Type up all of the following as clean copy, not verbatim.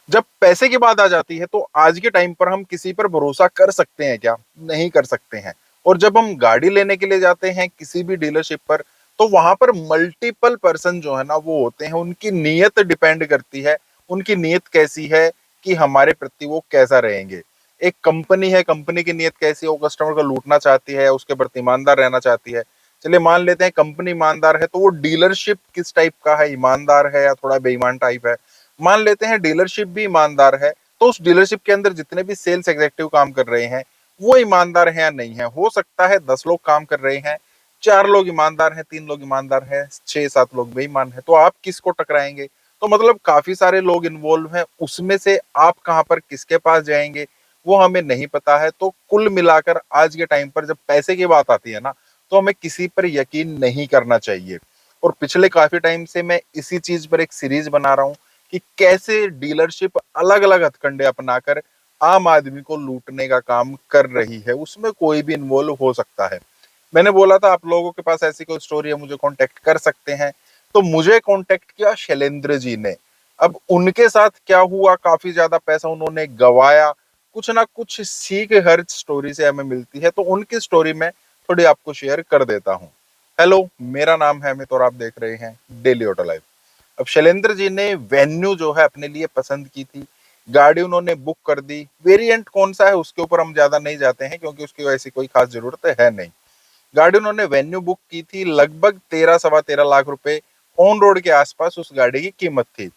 जब पैसे की बात आ जाती है तो आज के टाइम पर हम किसी पर भरोसा कर सकते हैं क्या? नहीं कर सकते हैं। और जब हम गाड़ी लेने के लिए जाते हैं किसी भी डीलरशिप पर, तो वहां पर मल्टीपल पर्सन जो है ना वो होते हैं, उनकी नीयत डिपेंड करती है। उनकी नीयत कैसी है कि हमारे प्रति वो कैसा रहेंगे। एक कंपनी है, कंपनी की नीयत कैसी है, वो कस्टमर को लूटना चाहती है, उसके प्रति ईमानदार रहना चाहती है। चलिए मान लेते हैं कंपनी ईमानदार है, तो वो डीलरशिप किस टाइप का है, ईमानदार है या थोड़ा बेईमान टाइप है। मान लेते हैं डीलरशिप भी ईमानदार है, तो उस डीलरशिप के अंदर जितने भी सेल्स एग्जीक्यूटिव काम कर रहे हैं वो ईमानदार हैं या नहीं है। हो सकता है 10 लोग काम कर रहे हैं, 4 लोग ईमानदार हैं, 3 लोग ईमानदार हैं, 6-7 लोग बेईमान हैं, तो आप किसको टकराएंगे? तो मतलब काफी सारे लोग इन्वॉल्व हैं, उसमें से आप कहां पर किसके पास जाएंगे वो हमें नहीं पता है। तो कुल मिलाकर आज के टाइम पर जब पैसे की बात आती है ना, तो हमें किसी पर यकीन नहीं करना चाहिए। और पिछले काफी टाइम से मैं इसी चीज पर एक सीरीज बना रहा हूं कि कैसे डीलरशिप अलग अलग हथकंडे अपनाकर आम आदमी को लूटने का काम कर रही है। उसमें कोई भी इन्वॉल्व हो सकता है। मैंने बोला था आप लोगों के पास ऐसी कोई स्टोरी है मुझे कांटेक्ट कर सकते हैं, तो मुझे कांटेक्ट किया शैलेंद्र जी ने। अब उनके साथ क्या हुआ, काफी ज्यादा पैसा उन्होंने गवाया, कुछ ना कुछ सीख हर स्टोरी से हमें मिलती है, तो उनकी स्टोरी मैं थोड़ी आपको शेयर कर देता हूँ। हेलो, मेरा नाम है अमित और आप देख रहे हैं डेली ऑटो लाइफ। अब शैलेंद्र जी ने वेन्यू जो है अपने लिए पसंद की थी, गाड़ी उन्होंने बुक कर दी। वेरिएंट कौन सा है उसके ऊपर हम ज्यादा नहीं जाते हैं क्योंकि उसकी ऐसी कोई खास जरूरत है नहीं। गाड़ी उन्होंने वेन्यू बुक की थी, लगभग 13 सवा 13 लाख रुपए ऑन रोड के आसपास उस गाड़ी की कीमत थी।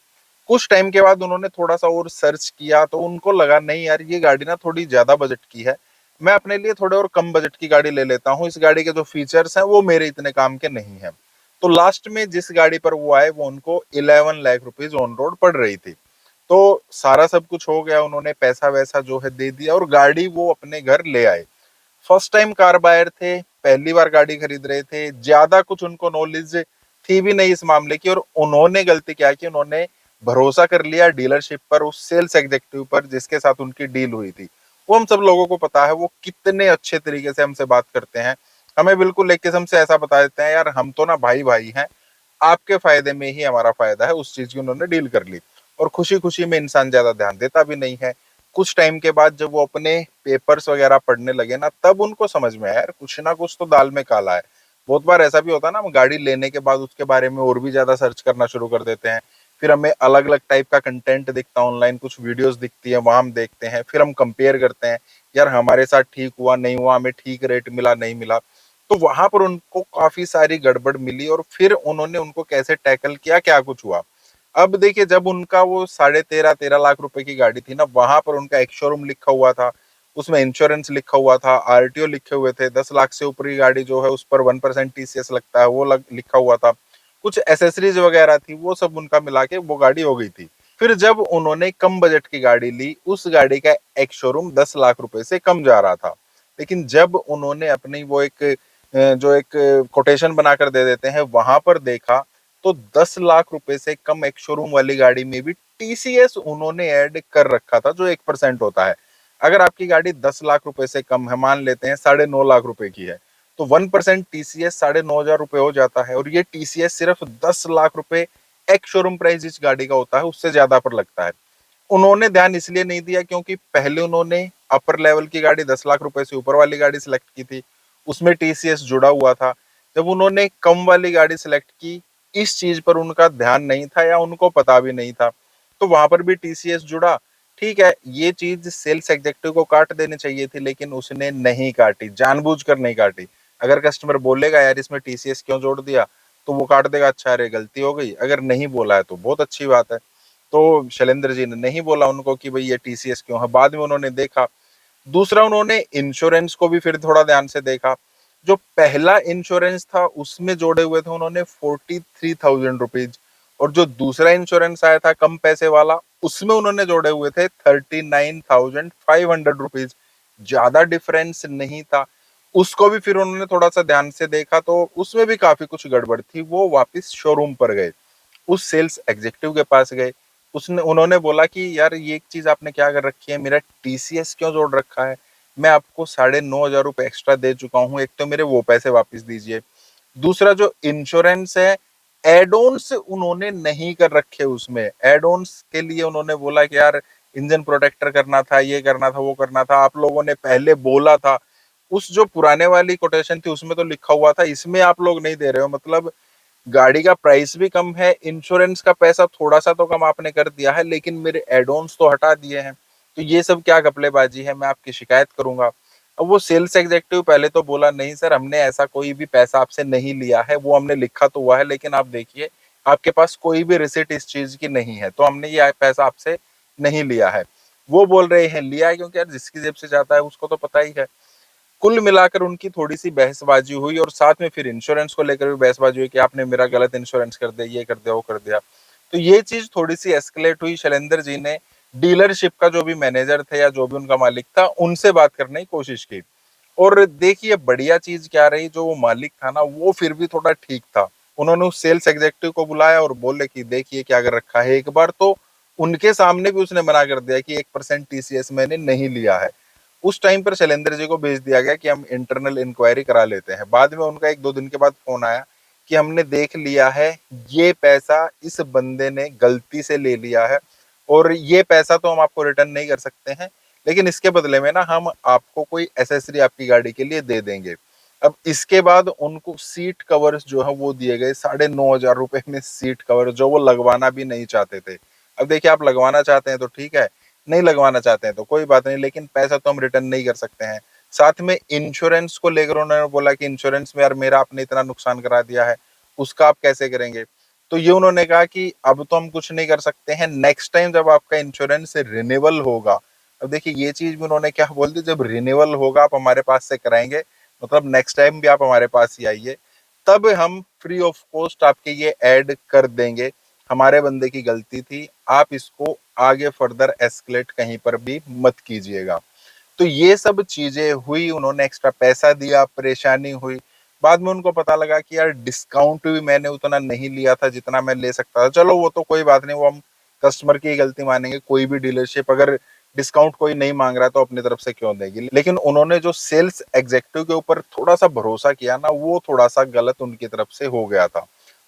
कुछ टाइम के बाद उन्होंने थोड़ा सा और सर्च किया तो उनको लगा नहीं यार ये गाड़ी ना थोड़ी ज्यादा बजट की है, मैं अपने लिए थोड़े और कम बजट की गाड़ी ले लेता हूँ, इस गाड़ी के जो फीचर्स हैं वो मेरे इतने काम के नहीं है। तो लास्ट में जिस गाड़ी पर वो आए वो उनको 11 लाख रुपीज ऑन रोड पड़ रही थी। तो सारा सब कुछ हो गया, उन्होंने पैसा वैसा जो है दे दिया और गाड़ी वो अपने घर ले आए। फर्स्ट टाइम कार बायर थे, पहली बार गाड़ी खरीद रहे थे, ज्यादा कुछ उनको नॉलेज थी भी नहीं इस मामले की। और उन्होंने गलती क्या की, उन्होंने भरोसा कर लिया डीलरशिप पर, उस सेल्स एग्जीक्यूटिव पर जिसके साथ उनकी डील हुई थी। वो हम सब लोगों को पता है वो कितने अच्छे तरीके से हमसे बात करते हैं। हमें बिल्कुल एक किस्म से ऐसा बता देते हैं यार हम तो ना भाई भाई हैं, आपके फायदे में ही हमारा फायदा है, उस चीज की उन्होंने डील कर ली। और खुशी खुशी में इंसान ज्यादा ध्यान देता भी नहीं है। कुछ टाइम के बाद जब वो अपने पेपर्स वगैरह पढ़ने लगे ना, तब उनको समझ में आया यार कुछ ना कुछ तो दाल में काला है। बहुत बार ऐसा भी होता है ना, हम गाड़ी लेने के बाद उसके बारे में और भी ज्यादा सर्च करना शुरू कर देते हैं। फिर हमें अलग अलग टाइप का कंटेंट दिखता है ऑनलाइन, कुछ वीडियोस दिखती है, वहां हम देखते हैं, फिर हम कंपेयर करते हैं यार हमारे साथ ठीक हुआ नहीं हुआ, हमें ठीक रेट मिला नहीं मिला। तो वहां पर उनको काफी सारी गड़बड़ मिली और फिर उन्होंने उनको कैसे टैकल किया, क्या कुछ हुआ। अब देखिए जब उनका वो 13.5 13 लाख रुपए की गाड़ी थी ना, वहां पर उनका एक शोरूम लिखा हुआ था, उसमें इंश्योरेंस लिखा हुआ था, आरटीओ लिखे हुए थे, 10 लाख से ऊपर की गाड़ी जो है उस पर 1% टीसीएस लगता है वो लिखा हुआ था, कुछ एसेसरीज वगैरह थी, वो सब उनका मिला के वो गाड़ी हो गई थी। फिर जब उन्होंने कम बजट की गाड़ी ली, उस गाड़ी का एक शोरूम 10 लाख रुपए से कम जा रहा था। लेकिन जब उन्होंने अपनी वो एक जो एक कोटेशन बनाकर दे देते हैं वहां पर देखा, तो 10 लाख रुपए से कम एक शोरूम वाली गाड़ी में भी टीसीएस उन्होंने ऐड कर रखा था जो 1% होता है। अगर आपकी गाड़ी 10 लाख रुपए से कम है, मान लेते हैं 9.5 लाख रुपए की है, तो 1% टीसीएस 9,500 रुपए हो जाता है। और ये टीसीएस सिर्फ 10 लाख रुपए एक शोरूम प्राइस जिस गाड़ी का होता है उससे ज्यादा पर लगता है। उन्होंने ध्यान इसलिए नहीं दिया क्योंकि पहले उन्होंने अपर लेवल की गाड़ी 10 लाख रुपए से ऊपर वाली गाड़ी सिलेक्ट की थी, उसमें टीसीएस जुड़ा हुआ था। जब उन्होंने कम वाली गाड़ी सिलेक्ट की, इस चीज पर उनका ध्यान नहीं था या उनको पता भी नहीं था, तो वहां पर भी टीसीएस जुड़ा। ठीक है, ये चीज सेल्स एग्जीक्यूटिव को काट देनी चाहिए थी लेकिन उसने नहीं काटी, जानबूझकर नहीं काटी। अगर कस्टमर बोलेगा यार इसमें टीसीएस क्यों जोड़ दिया, तो वो काट देगा, अच्छा अरे गलती हो गई। अगर नहीं बोला है तो बहुत अच्छी बात है। तो शैलेंद्र जी ने नहीं बोला उनको कि भाई ये टीसीएस क्यों है, बाद में उन्होंने देखा। दूसरा उन्होंने इंश्योरेंस को भी फिर थोड़ा ध्यान से देखा। जो पहला इंश्योरेंस था उसमें जोड़े हुए थे उन्होंने 43,000 रुपीज, और जो दूसरा इंश्योरेंस आया था कम पैसे वाला उसमें उन्होंने जोड़े हुए थे 39,500 रुपीज। ज्यादा डिफरेंस नहीं था। उसको भी फिर उन्होंने थोड़ा सा ध्यान से देखा तो उसमें भी काफी कुछ गड़बड़ थी। वो वापस शोरूम पर गए, उस सेल्स एग्जीक्यूटिव के पास गए, उसने उन्होंने बोला कि यार ये एक चीज आपने क्या कर रखी है, मेरा टीसीएस क्यों जोड़ रखा है, मैं आपको 9,500 रुपए एक्स्ट्रा दे चुका हूँ, एक तो मेरे वो पैसे वापस दीजिए, दूसरा जो इंश्योरेंस है एड ऑन्स उन्होंने नहीं कर रखे उसमें। एड ऑन्स के लिए उन्होंने बोला कि यार इंजन प्रोटेक्टर करना था, ये करना था, वो करना था, आप लोगों ने पहले बोला था। उस जो पुराने वाली कोटेशन थी उसमें तो लिखा हुआ था, इसमें आप लोग नहीं दे रहे हो। मतलब गाड़ी का प्राइस भी कम है, इंश्योरेंस का पैसा थोड़ा सा तो कम आपने कर दिया है, लेकिन मेरे एड ऑन्स तो हटा दिए हैं। तो ये सब क्या घपलेबाजी है, मैं आपकी शिकायत करूंगा। अब वो सेल्स एग्जेक्टिव पहले तो बोला नहीं सर, हमने ऐसा कोई भी पैसा आपसे नहीं लिया है, वो हमने लिखा तो हुआ है, लेकिन आप देखिए आपके पास कोई भी रिसिट इस चीज की नहीं है, तो हमने ये पैसा आपसे नहीं लिया है। वो बोल रहे हैं लिया है, क्योंकि यार जिसकी जेब से जाता है उसको तो पता ही है। कुल मिलाकर उनकी थोड़ी सी बहसबाजी हुई, और साथ में फिर इंश्योरेंस को लेकर भी बहसबाजी हुई कि आपने मेरा गलत इंश्योरेंस कर दिया, ये कर दिया, वो कर दिया। तो ये चीज थोड़ी सी एस्केलेट हुई। शैलेंद्र जी ने डीलरशिप का जो भी मैनेजर थे या जो भी उनका मालिक था उनसे बात करने की कोशिश की। और देखिए बढ़िया चीज क्या रही, जो वो मालिक था ना वो फिर भी थोड़ा ठीक था। उन्होंने उस सेल्स एग्जेक्टिव को बुलाया और बोले कि देखिए क्या कर रखा है। एक बार तो उनके सामने भी उसने मना कर दिया कि 1% टीसीएस मैंने नहीं लिया है। उस टाइम पर शैलेंद्र जी को भेज दिया गया कि हम इंटरनल इंक्वायरी करा लेते हैं। बाद में उनका 1-2 दिन के बाद फोन आया कि हमने देख लिया है, ये पैसा इस बंदे ने गलती से ले लिया है, और ये पैसा तो हम आपको रिटर्न नहीं कर सकते हैं, लेकिन इसके बदले में ना हम आपको कोई एसेसरी आपकी गाड़ी के लिए दे देंगे। अब इसके बाद उनको सीट कवर्स जो है वो दिए गए, 9,500 रुपए में सीट कवर, जो वो लगवाना भी नहीं चाहते थे। अब देखिए आप लगवाना चाहते हैं तो ठीक है, नहीं लगवाना चाहते हैं तो कोई बात नहीं, लेकिन पैसा तो हम रिटर्न नहीं कर सकते हैं। साथ में इंश्योरेंस को लेकर उन्होंने बोला कि इंश्योरेंस में यार मेरा आपने इतना नुकसान करा दिया है, उसका आप कैसे करेंगे। तो ये उन्होंने कहा कि अब तो हम कुछ नहीं कर सकते हैं, नेक्स्ट टाइम जब आपका इंश्योरेंस रिन्यूअल होगा। अब देखिए ये चीज भी उन्होंने क्या बोल दी, जब रिन्यूअल होगा आप हमारे पास से कराएंगे, मतलब नेक्स्ट टाइम भी आप हमारे पास ही आइए, तब हम फ्री ऑफ कॉस्ट आपके ये ऐड कर देंगे। हमारे बंदे की गलती थी, आप इसको आगे फर्दर एस्केलेट कहीं पर भी मत कीजिएगा। तो ये सब चीजें हुई, उन्होंने एक्स्ट्रा पैसा दिया, परेशानी हुई। बाद में उनको पता लगा कि यार डिस्काउंट भी मैंने उतना नहीं लिया था जितना मैं ले सकता था। चलो वो तो कोई बात नहीं, वो हम कस्टमर की गलती मानेंगे। कोई भी डीलरशिप अगर डिस्काउंट कोई नहीं मांग रहा है तो अपनी तरफ से क्यों देगी। लेकिन उन्होंने जो सेल्स एग्जेक्टिव के ऊपर थोड़ा सा भरोसा किया ना, वो थोड़ा सा गलत उनकी तरफ से हो गया था।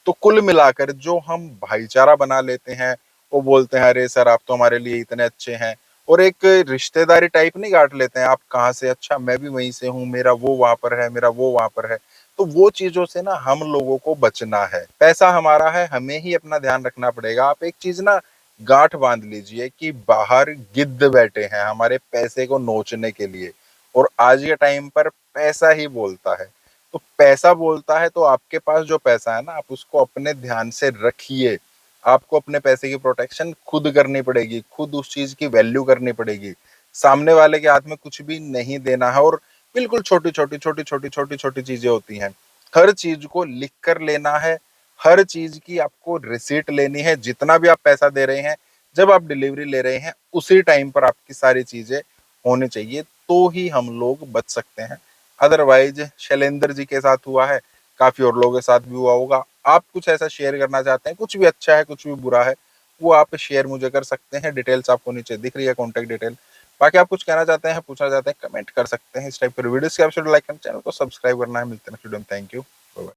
तो कुल मिलाकर जो हम भाईचारा बना लेते हैं, वो बोलते हैं अरे सर आप तो हमारे लिए इतने अच्छे हैं, और एक रिश्तेदारी टाइप नहीं गांठ लेते हैं, आप कहाँ से, अच्छा मैं भी वहीं से हूँ, मेरा वो वहां पर है, मेरा वो वहां पर है। तो वो चीजों से ना हम लोगों को बचना है। पैसा हमारा है, हमें ही अपना ध्यान रखना पड़ेगा। आप एक चीज ना गांठ बांध लीजिए कि बाहर गिद्ध बैठे हैं हमारे पैसे को नोचने के लिए, और आज के टाइम पर पैसा ही बोलता है। तो पैसा बोलता है, तो आपके पास जो पैसा है ना आप उसको अपने ध्यान से रखिए। आपको अपने पैसे की प्रोटेक्शन खुद करनी पड़ेगी, खुद उस चीज की वैल्यू करनी पड़ेगी। सामने वाले के हाथ में कुछ भी नहीं देना है। और बिल्कुल छोटी छोटी छोटी छोटी छोटी छोटी चीजें होती हैं, हर चीज को लिख कर लेना है। हर चीज की आपको रिसीट लेनी है, जितना भी आप पैसा दे रहे हैं, जब आप डिलीवरी ले रहे हैं उसी टाइम पर आपकी सारी चीजें होनी चाहिए, तो ही हम लोग बच सकते हैं। अदरवाइज शैलेंद्र जी के साथ हुआ है, काफी और लोगों के साथ भी हुआ होगा। आप कुछ ऐसा शेयर करना चाहते हैं, कुछ भी अच्छा है कुछ भी बुरा है, वो आप शेयर मुझे कर सकते हैं। डिटेल्स आपको नीचे दिख रही है, कॉन्टेक्ट डिटेल। बाकी आप कुछ कहना चाहते हैं, पूछना चाहते हैं, कमेंट कर सकते हैं। इस टाइप पर वीडियोस के आप लाइक करना, चैनल को सब्सक्राइब करना है। मिलते हैं नेक्स्ट वीडियो में। Thank you.